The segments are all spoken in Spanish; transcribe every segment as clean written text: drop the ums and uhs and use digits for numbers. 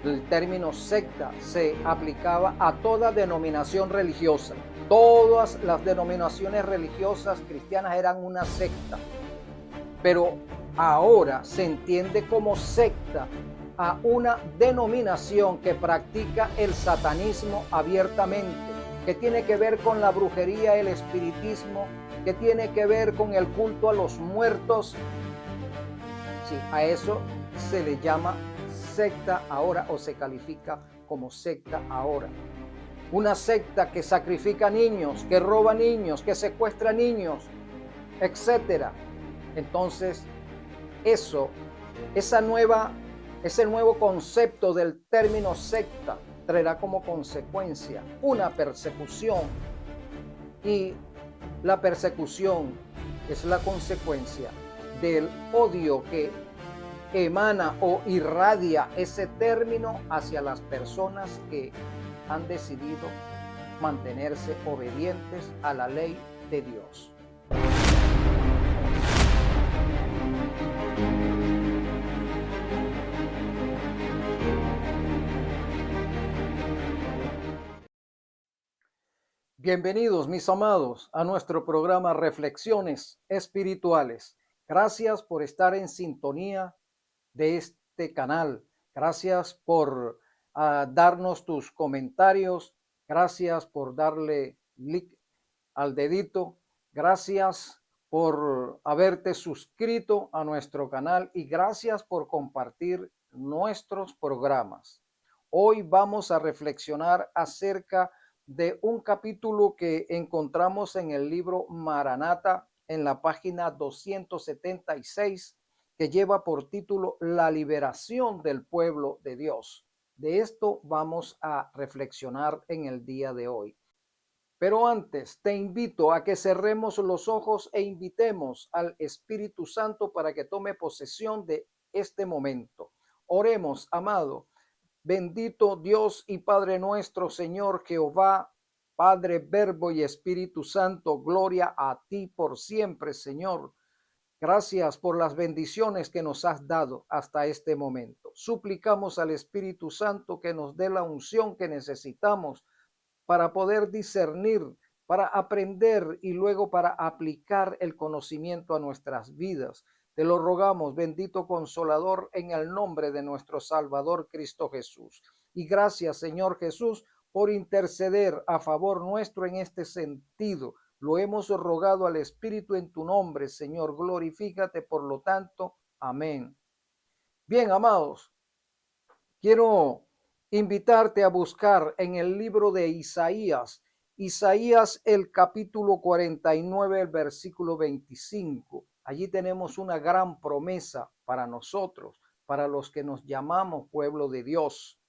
El término secta se aplicaba a toda denominación religiosa. Todas las denominaciones religiosas cristianas eran una secta, pero ahora se entiende como secta a una denominación que practica el satanismo abiertamente, que tiene que ver con la brujería, el espiritismo, que tiene que ver con el culto a los muertos. Sí, a eso se le llama secta ahora, o se califica como secta ahora. Una secta que sacrifica niños, que roba niños, que secuestra niños, etcétera. Entonces, eso, ese nuevo concepto del término secta traerá como consecuencia una persecución, y la persecución es la consecuencia del odio que emana o irradia ese término hacia las personas que han decidido mantenerse obedientes a la ley de Dios. Bienvenidos, mis amados, a nuestro programa Reflexiones Espirituales. Gracias por estar en sintonía de este canal. Gracias por darnos tus comentarios. Gracias por darle clic al dedito. Gracias por haberte suscrito a nuestro canal y gracias por compartir nuestros programas. Hoy vamos a reflexionar acerca de un capítulo que encontramos en el libro Maranata en la página 276, que lleva por título La liberación del pueblo de Dios. De esto vamos a reflexionar en el día de hoy. Pero antes te invito a que cerremos los ojos e invitemos al Espíritu Santo para que tome posesión de este momento. Oremos, amado. Bendito Dios y Padre nuestro, Señor Jehová, Padre, Verbo y Espíritu Santo, gloria a ti por siempre, Señor. Gracias por las bendiciones que nos has dado hasta este momento. Suplicamos al Espíritu Santo que nos dé la unción que necesitamos para poder discernir, para aprender y luego para aplicar el conocimiento a nuestras vidas. Te lo rogamos, bendito Consolador, en el nombre de nuestro Salvador Cristo Jesús. Y gracias, Señor Jesús, por interceder a favor nuestro en este sentido. Lo hemos rogado al Espíritu en tu nombre, Señor. Glorifícate, por lo tanto. Amén. Bien, amados, quiero invitarte a buscar en el libro de Isaías el capítulo 49, el versículo 25. Allí tenemos una gran promesa para nosotros, para los que nos llamamos pueblo de Dios.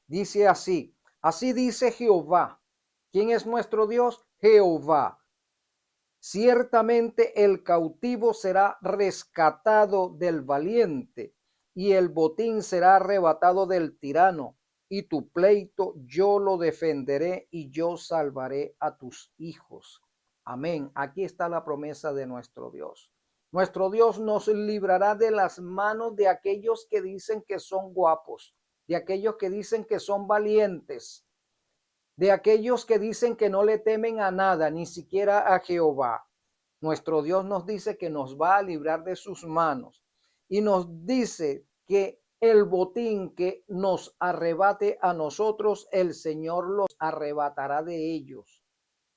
Dice así, así dice Jehová. ¿Quién es nuestro Dios? Jehová. Ciertamente el cautivo será rescatado del valiente, y el botín será arrebatado del tirano, y tu pleito yo lo defenderé, y yo salvaré a tus hijos. Amén. Aquí está la promesa de nuestro Dios. Nuestro Dios nos librará de las manos de aquellos que dicen que son guapos, de aquellos que dicen que son valientes, de aquellos que dicen que no le temen a nada, ni siquiera a Jehová. Nuestro Dios nos dice que nos va a librar de sus manos y nos dice que el botín que nos arrebate a nosotros, el Señor los arrebatará de ellos,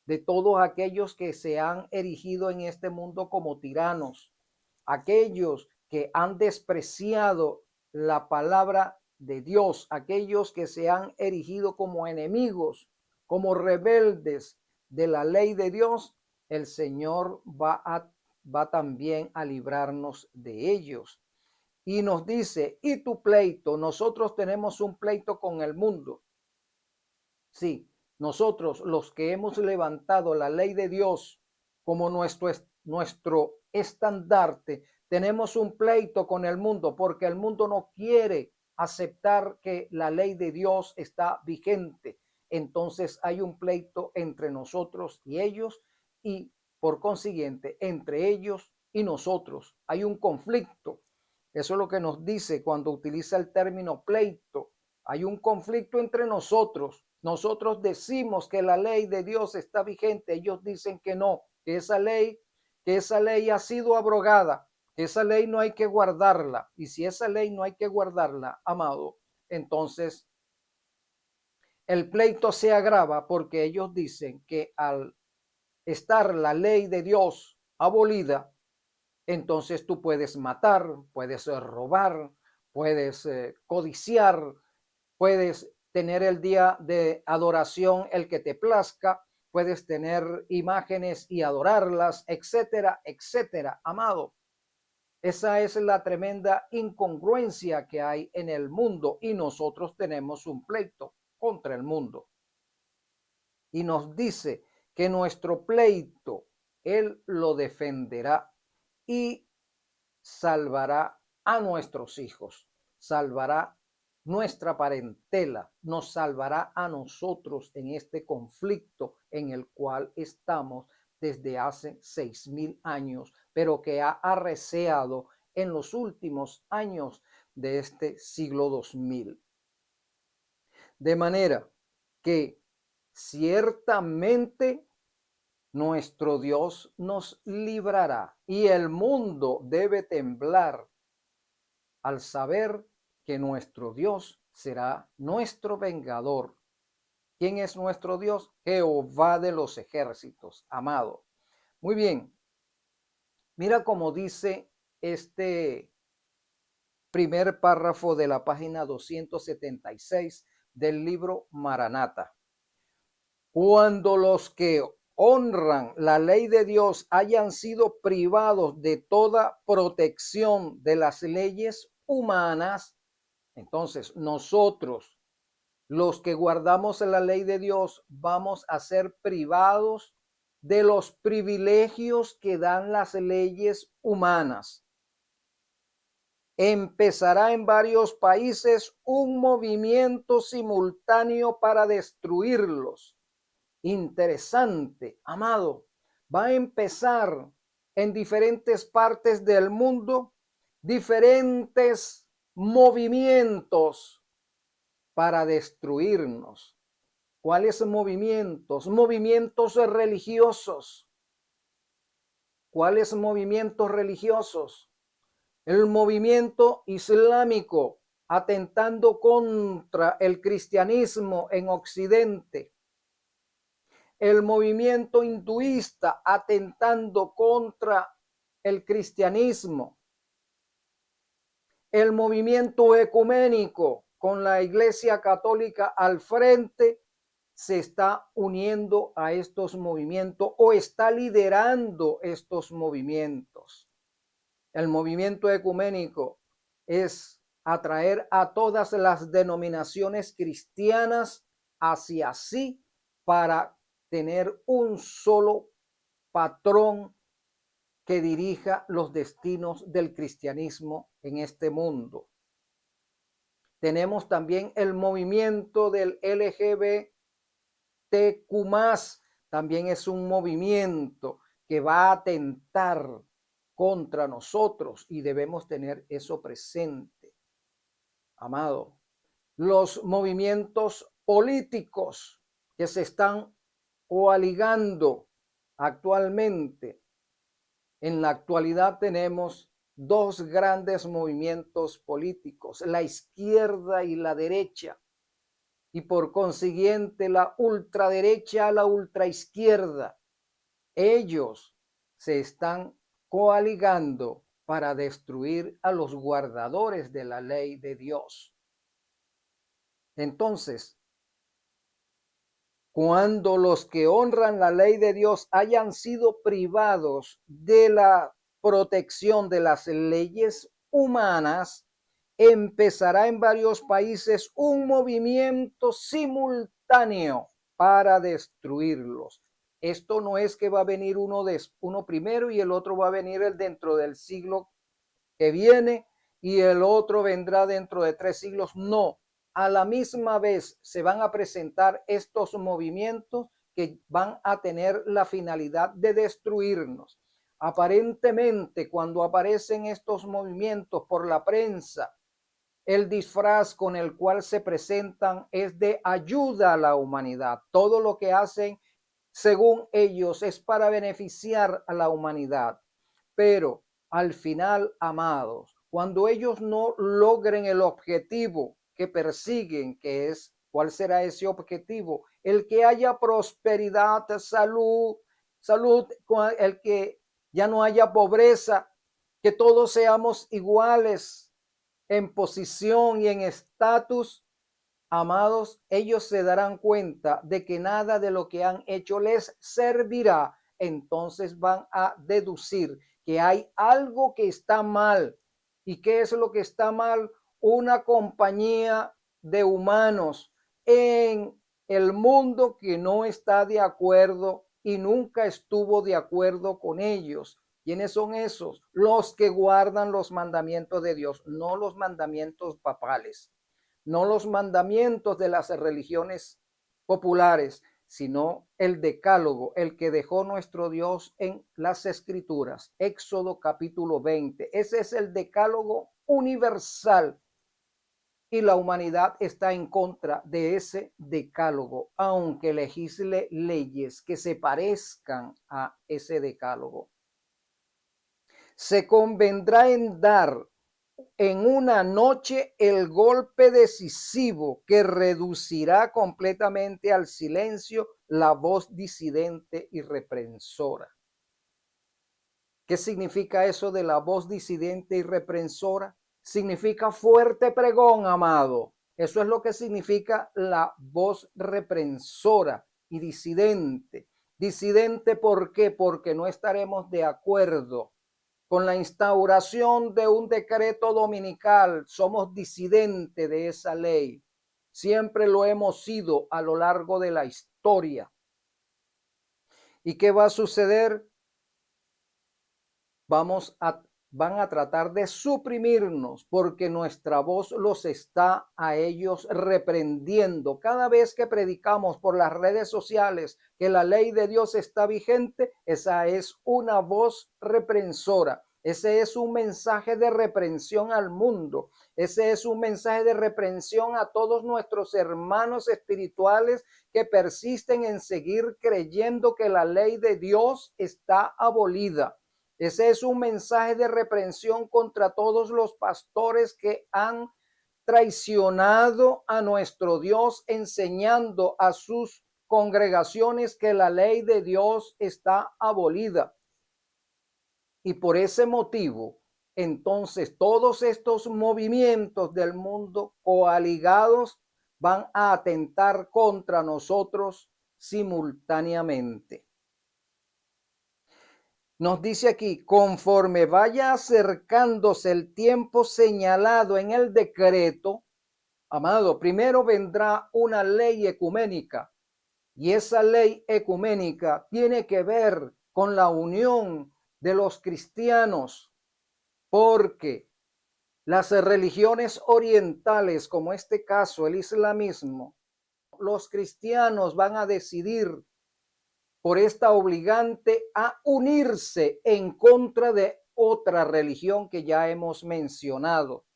de todos aquellos que se han erigido en este mundo como tiranos, aquellos que han despreciado la palabra de Dios, aquellos que se han erigido como enemigos, como rebeldes de la ley de Dios. El Señor va también a librarnos de ellos. Y nos dice, y tu pleito, nosotros tenemos un pleito con el mundo. Sí, nosotros los que hemos levantado la ley de Dios como nuestro estandarte, tenemos un pleito con el mundo porque el mundo no quiere aceptar que la ley de Dios está vigente. Entonces hay un pleito entre nosotros y ellos, y por consiguiente entre ellos y nosotros hay un conflicto. Eso es lo que nos dice cuando utiliza el término pleito. Hay un conflicto entre nosotros. Nosotros decimos que la ley de Dios está vigente. Ellos dicen que no, que esa ley ha sido abrogada, que esa ley no hay que guardarla. Y si esa ley no hay que guardarla, amado, entonces el pleito se agrava porque ellos dicen que al estar la ley de Dios abolida, entonces tú puedes matar, puedes robar, puedes codiciar, puedes tener el día de adoración el que te plazca, puedes tener imágenes y adorarlas, etcétera, etcétera, amado. Esa es la tremenda incongruencia que hay en el mundo y nosotros tenemos un pleito contra el mundo. Y nos dice que nuestro pleito Él lo defenderá y salvará a nuestros hijos, salvará nuestra parentela, nos salvará a nosotros en este conflicto en el cual estamos desde hace 6,000 años, pero que ha arreciado en los últimos años de este siglo 2000. De manera que ciertamente nuestro Dios nos librará y el mundo debe temblar al saber que nuestro Dios será nuestro vengador. ¿Quién es nuestro Dios? Jehová de los ejércitos, amado. Muy bien, mira cómo dice este primer párrafo de la página 276 del libro Maranata. Cuando los que honran la ley de Dios hayan sido privados de toda protección de las leyes humanas, entonces nosotros, los que guardamos la ley de Dios, vamos a ser privados de los privilegios que dan las leyes humanas. Empezará en varios países un movimiento simultáneo para destruirlos. Interesante, amado. Va a empezar en diferentes partes del mundo diferentes movimientos para destruirnos. ¿Cuáles movimientos? Movimientos religiosos. ¿Cuáles movimientos religiosos? El movimiento islámico atentando contra el cristianismo en Occidente. El movimiento hinduista atentando contra el cristianismo. El movimiento ecuménico con la Iglesia Católica al frente se está uniendo a estos movimientos o está liderando estos movimientos. El movimiento ecuménico es atraer a todas las denominaciones cristianas hacia sí para tener un solo patrón que dirija los destinos del cristianismo en este mundo. Tenemos también el movimiento del LGBTQ+, también es un movimiento que va a atentar contra nosotros y debemos tener eso presente, amado. Los movimientos políticos que se están coaligando actualmente. En la actualidad tenemos dos grandes movimientos políticos, la izquierda y la derecha, y por consiguiente la ultraderecha, la ultraizquierda. Ellos se están coaligando para destruir a los guardadores de la ley de Dios. Entonces, cuando los que honran la ley de Dios hayan sido privados de la protección de las leyes humanas, empezará en varios países un movimiento simultáneo para destruirlos. Esto no es que va a venir uno primero y el otro va a venir dentro del siglo que viene y el otro vendrá dentro de 3 siglos. No, a la misma vez se van a presentar estos movimientos que van a tener la finalidad de destruirnos. Aparentemente, cuando aparecen estos movimientos por la prensa, El disfraz con el cual se presentan es de ayuda a la humanidad. Todo lo que hacen, según ellos, es para beneficiar a la humanidad. Pero al final, amados, cuando ellos no logren el objetivo que persiguen, que es, ¿cuál será ese objetivo? El que haya prosperidad, salud, el que ya no haya pobreza, que todos seamos iguales en posición y en estatus. Amados, ellos se darán cuenta de que nada de lo que han hecho les servirá. Entonces van a deducir que hay algo que está mal. ¿Y qué es lo que está mal? Una compañía de humanos en el mundo que no está de acuerdo y nunca estuvo de acuerdo con ellos. ¿Quiénes son esos? Los que guardan los mandamientos de Dios, no los mandamientos papales, no los mandamientos de las religiones populares, sino el decálogo, el que dejó nuestro Dios en las Escrituras. Éxodo capítulo 20. Ese es el decálogo universal y la humanidad está en contra de ese decálogo, aunque legisle leyes que se parezcan a ese decálogo. Se convendrá en dar en una noche el golpe decisivo que reducirá completamente al silencio la voz disidente y reprensora. ¿Qué significa eso de la voz disidente y reprensora? Significa fuerte pregón, amado. Eso es lo que significa la voz reprensora y disidente. Disidente, ¿por qué? Porque no estaremos de acuerdo con la instauración de un decreto dominical. Somos disidentes de esa ley. Siempre lo hemos sido a lo largo de la historia. ¿Y qué va a suceder? Van a tratar de suprimirnos porque nuestra voz los está a ellos reprendiendo. Cada vez que predicamos por las redes sociales que la ley de Dios está vigente, esa es una voz reprensora. Ese es un mensaje de reprensión al mundo. Ese es un mensaje de reprensión a todos nuestros hermanos espirituales que persisten en seguir creyendo que la ley de Dios está abolida. Ese es un mensaje de reprensión contra todos los pastores que han traicionado a nuestro Dios, enseñando a sus congregaciones que la ley de Dios está abolida. Y por ese motivo, entonces todos estos movimientos del mundo coaligados van a atentar contra nosotros simultáneamente. Nos dice aquí, conforme vaya acercándose el tiempo señalado en el decreto, amado, primero vendrá una ley ecuménica y esa ley ecuménica tiene que ver con la unión de los cristianos, porque las religiones orientales, como este caso el islamismo, los cristianos van a decidir por esta obligante a unirse en contra de otra religión que ya hemos mencionado.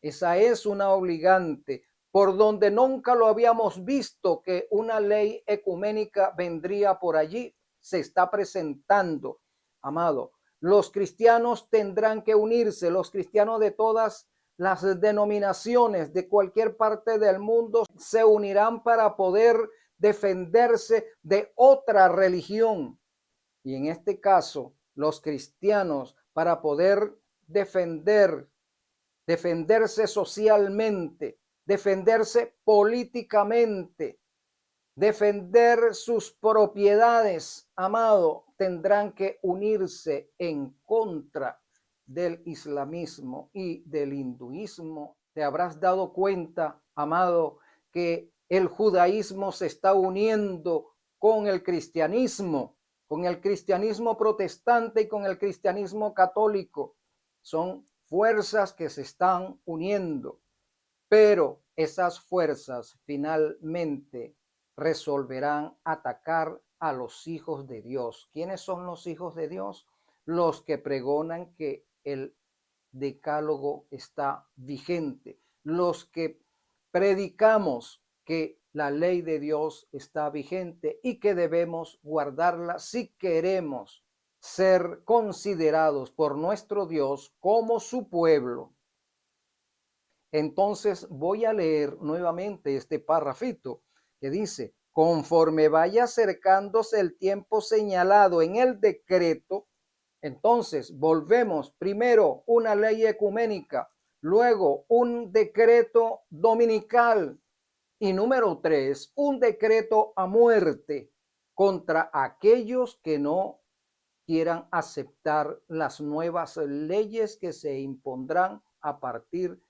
Esa es una obligante, por donde nunca lo habíamos visto que una ley ecuménica vendría por allí. Se está presentando, amado. Los cristianos tendrán que unirse, los cristianos de todas las denominaciones de cualquier parte del mundo se unirán para poder defenderse de otra religión. Y en este caso, los cristianos, para poder defenderse socialmente, defenderse políticamente, defender sus propiedades, amado, tendrán que unirse en contra del islamismo y del hinduismo. Te habrás dado cuenta, amado, que el judaísmo se está uniendo con el cristianismo protestante y con el cristianismo católico. Son fuerzas que se están uniendo, pero esas fuerzas finalmente resolverán atacar a los hijos de Dios. ¿Quiénes son los hijos de Dios? Los que pregonan que el decálogo está vigente, los que predicamos que la ley de Dios está vigente y que debemos guardarla si queremos ser considerados por nuestro Dios como su pueblo. Entonces voy a leer nuevamente este párrafito que dice: conforme vaya acercándose el tiempo señalado en el decreto, entonces volvemos primero una ley ecuménica, luego un decreto dominical y número 3, un decreto a muerte contra aquellos que no quieran aceptar las nuevas leyes que se impondrán a partir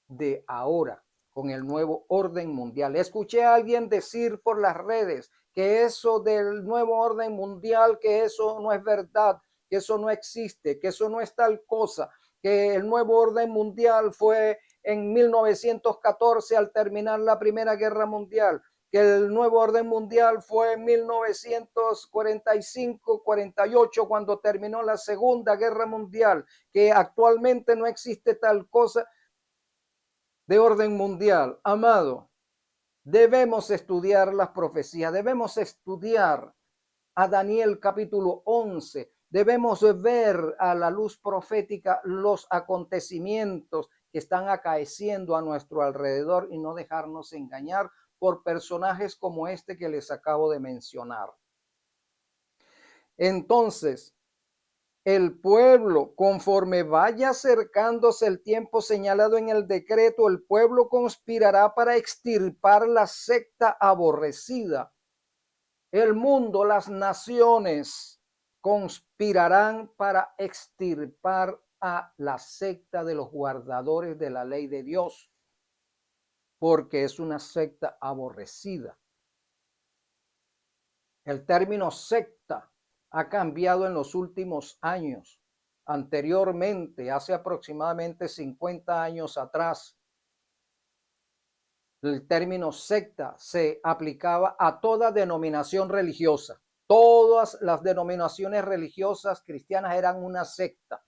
de ahora con el nuevo orden mundial. Escuché a alguien decir por las redes que eso del nuevo orden mundial, que eso no es verdad, que eso no existe, que eso no es tal cosa, que el nuevo orden mundial fue en 1914 al terminar la Primera Guerra Mundial, que el nuevo orden mundial fue en 1945-48 cuando terminó la Segunda Guerra Mundial, que actualmente no existe tal cosa de orden mundial. Amado, debemos estudiar las profecías, debemos estudiar a Daniel capítulo 11, debemos ver a la luz profética los acontecimientos que están acaeciendo a nuestro alrededor y no dejarnos engañar por personajes como este que les acabo de mencionar. Entonces, el pueblo, conforme vaya acercándose el tiempo señalado en el decreto, el pueblo conspirará para extirpar la secta aborrecida. El mundo, las naciones conspirarán para extirpar a la secta de los guardadores de la ley de Dios, porque es una secta aborrecida. El término secta ha cambiado en los últimos años. Anteriormente, hace aproximadamente 50 años atrás, el término secta se aplicaba a toda denominación religiosa. Todas las denominaciones religiosas cristianas eran una secta,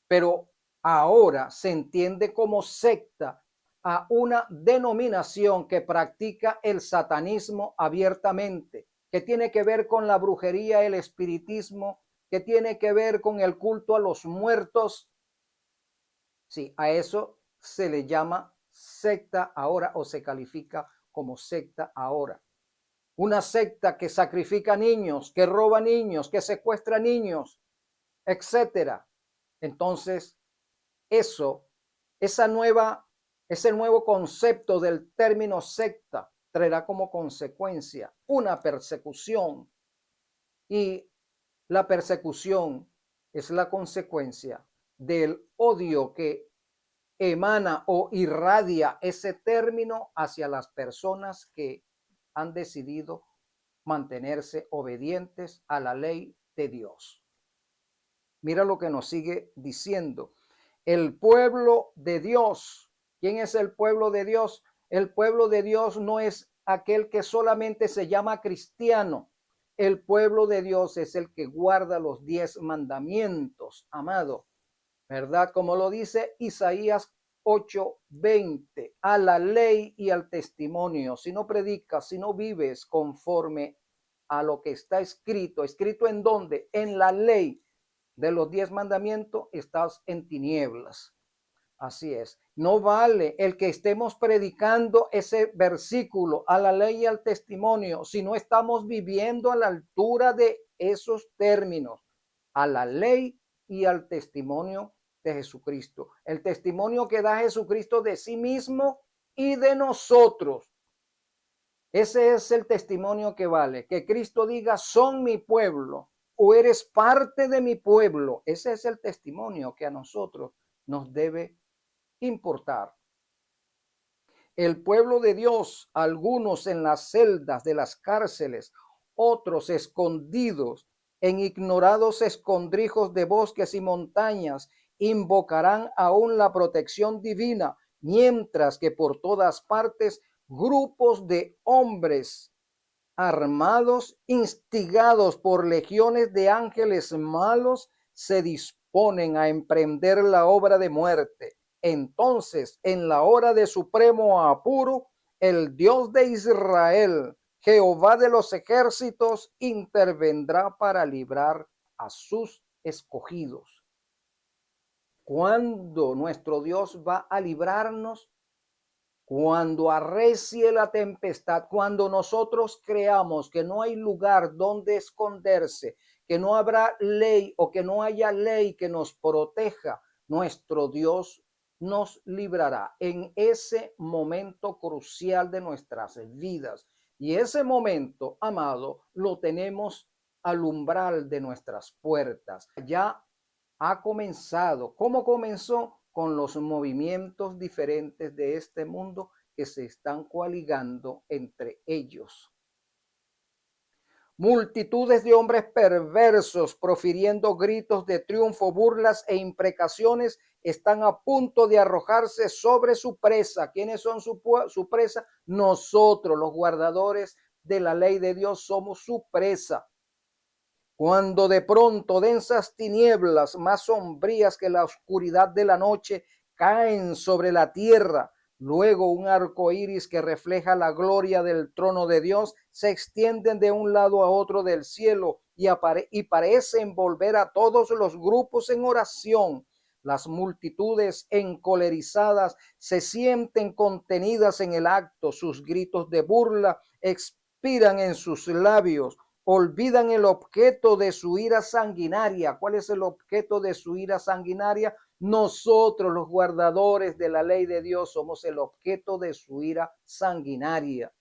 pero ahora se entiende como secta a una denominación que practica el satanismo abiertamente, que tiene que ver con la brujería, el espiritismo, que tiene que ver con el culto a los muertos. Sí, a eso se le llama secta ahora o se califica como secta ahora. Una secta que sacrifica niños, que roba niños, que secuestra niños, etcétera. Entonces, ese nuevo concepto del término secta traerá como consecuencia una persecución, y la persecución es la consecuencia del odio que emana o irradia ese término hacia las personas que han decidido mantenerse obedientes a la ley de Dios. Mira lo que nos sigue diciendo. El pueblo de Dios. ¿Quién es el pueblo de Dios? El pueblo de Dios no es aquel que solamente se llama cristiano. El pueblo de Dios es el que guarda los 10 mandamientos, amado. ¿Verdad? Como lo dice Isaías 8:20, a la ley y al testimonio. Si no predicas, si no vives conforme a lo que está escrito, ¿escrito en dónde? En la ley de los 10 mandamientos, estás en tinieblas. Así es. No vale el que estemos predicando ese versículo a la ley y al testimonio si no estamos viviendo a la altura de esos términos, a la ley y al testimonio de Jesucristo. El testimonio que da Jesucristo de sí mismo y de nosotros. Ese es el testimonio que vale. Que Cristo diga, son mi pueblo o eres parte de mi pueblo. Ese es el testimonio que a nosotros nos debe importar. El pueblo de Dios, algunos en las celdas de las cárceles, otros escondidos en ignorados escondrijos de bosques y montañas, invocarán aún la protección divina, mientras que por todas partes grupos de hombres armados, instigados por legiones de ángeles malos, se disponen a emprender la obra de muerte Entonces, en la hora de supremo apuro, el Dios de Israel, Jehová de los ejércitos, intervendrá para librar a sus escogidos. ¿Cuándo nuestro Dios va a librarnos? Cuando arrecie la tempestad, cuando nosotros creamos que no hay lugar donde esconderse, que no habrá ley o que no haya ley que nos proteja, nuestro Dios nos librará en ese momento crucial de nuestras vidas. Y ese momento, amado, lo tenemos al umbral de nuestras puertas. Ya ha comenzado. ¿Cómo comenzó? Con los movimientos diferentes de este mundo que se están coaligando entre ellos. Multitudes de hombres perversos profiriendo gritos de triunfo, burlas e imprecaciones están a punto de arrojarse sobre su presa. ¿Quiénes son su presa? Nosotros, los guardadores de la ley de Dios, somos su presa. Cuando de pronto densas tinieblas más sombrías que la oscuridad de la noche caen sobre la tierra, luego un arco iris que refleja la gloria del trono de Dios se extienden de un lado a otro del cielo y parece envolver a todos los grupos en oración. Las multitudes encolerizadas se sienten contenidas en el acto, sus gritos de burla expiran en sus labios. Olvidan el objeto de su ira sanguinaria. ¿Cuál es el objeto de su ira sanguinaria? Nosotros, los guardadores de la ley de Dios, somos el objeto de su ira sanguinaria.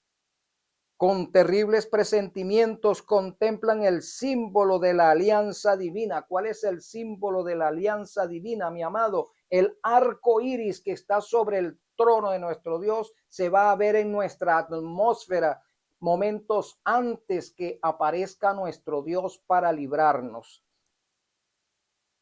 Con terribles presentimientos contemplan el símbolo de la alianza divina. ¿Cuál es el símbolo de la alianza divina, mi amado? El arco iris que está sobre el trono de nuestro Dios se va a ver en nuestra atmósfera momentos antes que aparezca nuestro Dios para librarnos.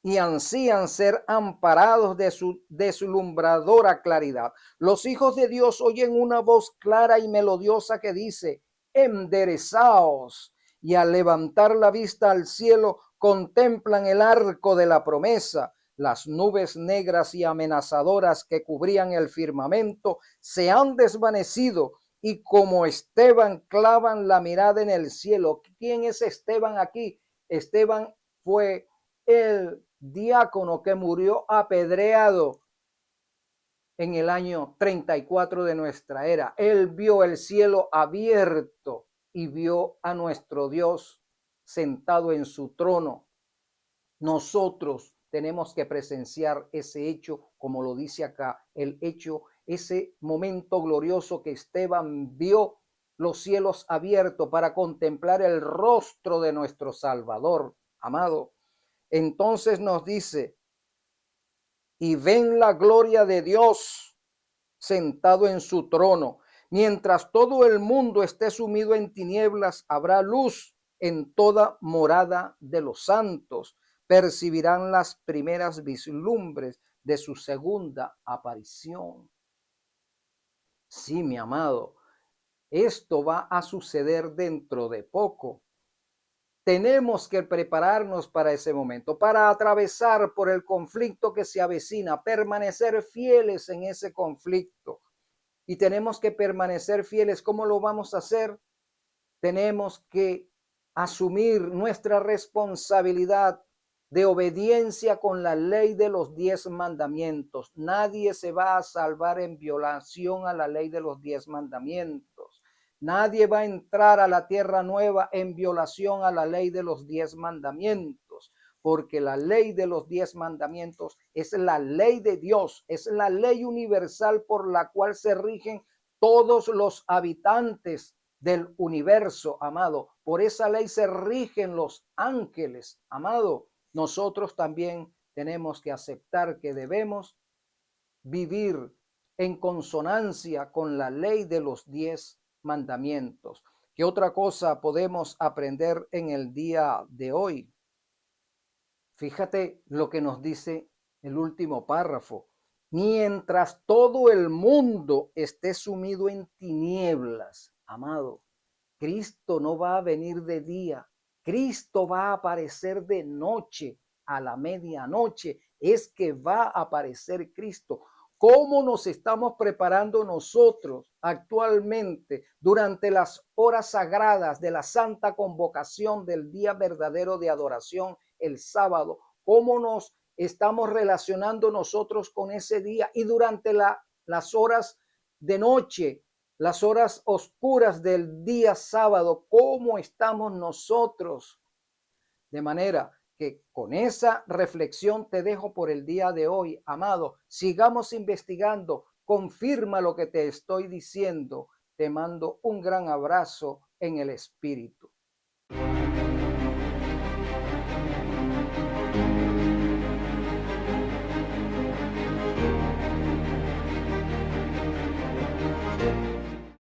Y ansían ser amparados de su deslumbradora claridad. Los hijos de Dios oyen una voz clara y melodiosa que dice: enderezaos. Y al levantar la vista al cielo, contemplan el arco de la promesa. Las nubes negras y amenazadoras que cubrían el firmamento se han desvanecido y como Esteban clavan la mirada en el cielo. ¿Quién es Esteban aquí? Esteban fue el diácono que murió apedreado en el año 34 de nuestra era. Él vio el cielo abierto y vio a nuestro Dios sentado en su trono. Nosotros tenemos que presenciar ese hecho, como lo dice acá, el hecho, ese momento glorioso que Esteban vio los cielos abiertos para contemplar el rostro de nuestro Salvador, amado. Entonces nos dice: y ven la gloria de Dios sentado en su trono. Mientras todo el mundo esté sumido en tinieblas, habrá luz en toda morada de los santos. Percibirán las primeras vislumbres de su segunda aparición. Sí, mi amado, esto va a suceder dentro de poco. Tenemos que prepararnos para ese momento, para atravesar por el conflicto que se avecina, permanecer fieles en ese conflicto. Y tenemos que permanecer fieles. ¿Cómo lo vamos a hacer? Tenemos que asumir nuestra responsabilidad de obediencia con la ley de los 10 mandamientos. Nadie se va a salvar en violación a la ley de los 10 mandamientos. Nadie va a entrar a la tierra nueva en violación a la ley de los 10 mandamientos, porque la ley de los 10 mandamientos es la ley de Dios, es la ley universal por la cual se rigen todos los habitantes del universo, amado. Por esa ley se rigen los ángeles, amado. Nosotros también tenemos que aceptar que debemos vivir en consonancia con la ley de los 10 mandamientos. ¿Qué otra cosa podemos aprender en el día de hoy? Fíjate lo que nos dice el último párrafo. Mientras todo el mundo esté sumido en tinieblas, amado, Cristo no va a venir de día. Cristo va a aparecer de noche, a la medianoche. Es que va a aparecer Cristo. ¿Cómo nos estamos preparando nosotros actualmente durante las horas sagradas de la santa convocación del día verdadero de adoración, el sábado? ¿Cómo nos estamos relacionando nosotros con ese día? Y durante las horas de noche, las horas oscuras del día sábado, ¿cómo estamos nosotros? De manera que con esa reflexión te dejo por el día de hoy, amado. Sigamos investigando, confirma lo que te estoy diciendo. Te mando un gran abrazo en el espíritu.